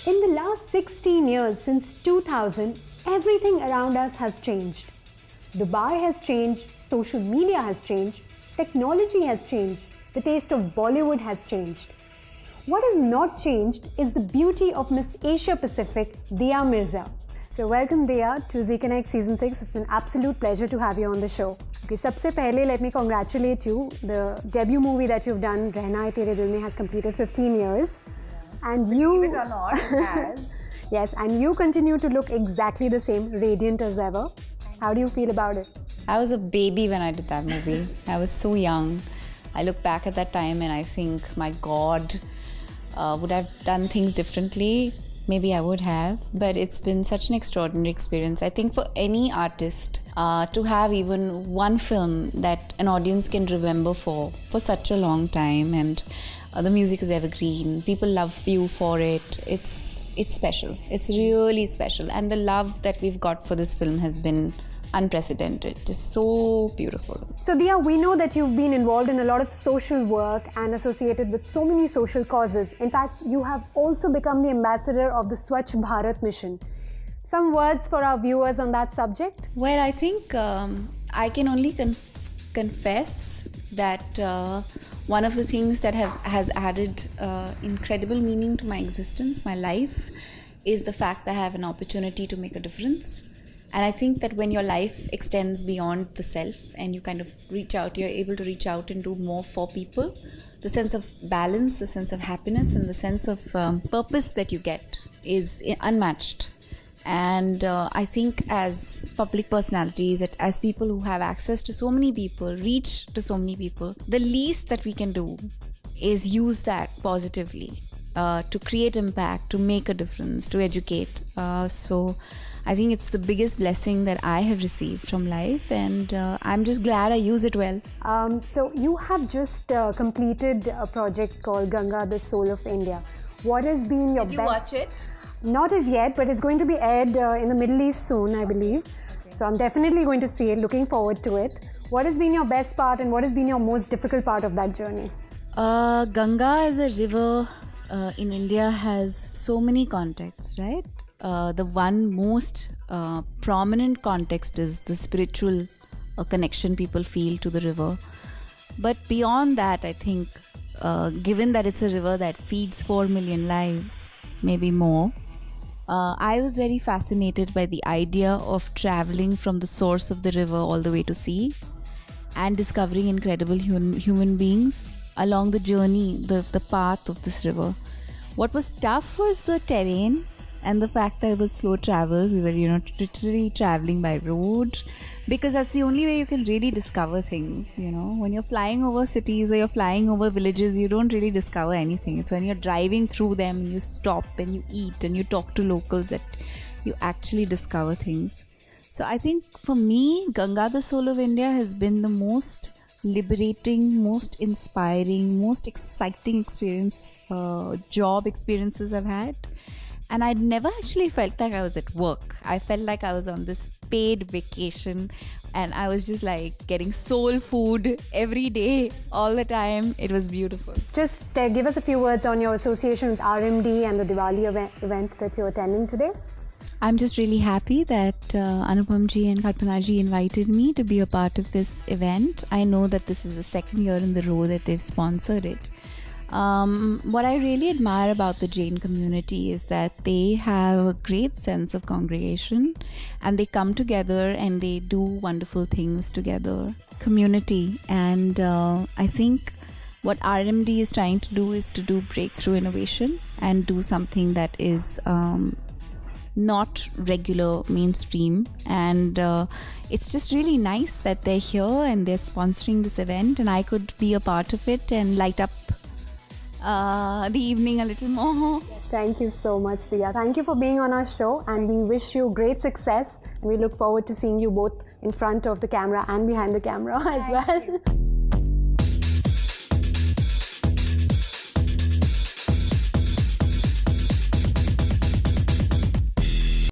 In the last 16 years, since 2000, everything around us has changed. Dubai has changed, social media has changed, technology has changed, the taste of Bollywood has changed. What has not changed is the beauty of Miss Asia Pacific, Diya Mirza. So welcome Diya to Z Connect Season 6. It's an absolute pleasure to have you on the show. Okay, सबसे पहले let me congratulate you. The debut movie that you've done, Rehna Hai Tere Dil Mein, has completed 15 years. And Believe it or not, it has. Yes, and you continue to look exactly the same, radiant as ever. How do you feel about it? I was a baby when I did that movie. I was so young. I look back at that time and I think, my God, would I have done things differently? Maybe I would have, but it's been such an extraordinary experience. I think for any artist to have even one film that an audience can remember for such a long time, and the music is evergreen, people love you for it, it's special. It's really special, and the love that we've got for this film has been unprecedented, just so beautiful. So Diya, we know that you've been involved in a lot of social work and associated with so many social causes. In fact, you have also become the ambassador of the Swachh Bharat mission. Some words for our viewers on that subject? Well, I think I can only confess that one of the things that has added incredible meaning to my existence, my life, is the fact that I have an opportunity to make a difference. And I think that when your life extends beyond the self and you kind of reach out, you're able to reach out and do more for people, the sense of balance, the sense of happiness, and the sense of purpose that you get is unmatched. And I think as public personalities, as people who have access to so many people, reach to so many people, the least that we can do is use that positively to create impact, to make a difference, to educate. So I think it's the biggest blessing that I have received from life, and I'm just glad I use it well. So you have just completed a project called Ganga, the Soul of India. What has been your Did you watch it? Not as yet, but it's going to be aired in the Middle East soon, I believe. Okay. So I'm definitely going to see it, looking forward to it. What has been your best part and what has been your most difficult part of that journey? Ganga as a river in India has so many contexts, right? The one most prominent context is the spiritual connection people feel to the river. But beyond that, I think, given that it's a river that feeds 4 million lives, maybe more, I was very fascinated by the idea of traveling from the source of the river all the way to sea and discovering incredible human beings along the journey, the path of this river. What was tough was the terrain and the fact that it was slow travel. We were, literally traveling by road, because that's the only way you can really discover things. When you're flying over cities or you're flying over villages, you don't really discover anything. It's when you're driving through them and you stop and you eat and you talk to locals that you actually discover things. So I think for me, Ganga, the Soul of India, has been the most liberating, most inspiring, most exciting job experiences I've had. And I'd never actually felt like I was at work. I felt like I was on this paid vacation and I was just like getting soul food every day, all the time. It was beautiful. Just give us a few words on your association with RMD and the Diwali event that you're attending today. I'm just really happy that Anupam ji and Kalpana ji invited me to be a part of this event. I know that this is the second year in the row that they've sponsored it. What I really admire about the Jain community is that they have a great sense of congregation and they come together and they do wonderful things together. Community. And I think what RMD is trying to do is to do breakthrough innovation and do something that is not regular mainstream, and it's just really nice that they're here and they're sponsoring this event and I could be a part of it and light up the evening a little more. Thank you so much, Diya. Thank you for being on our show, and we wish you great success, and we look forward to seeing you both in front of the camera and behind the camera as well.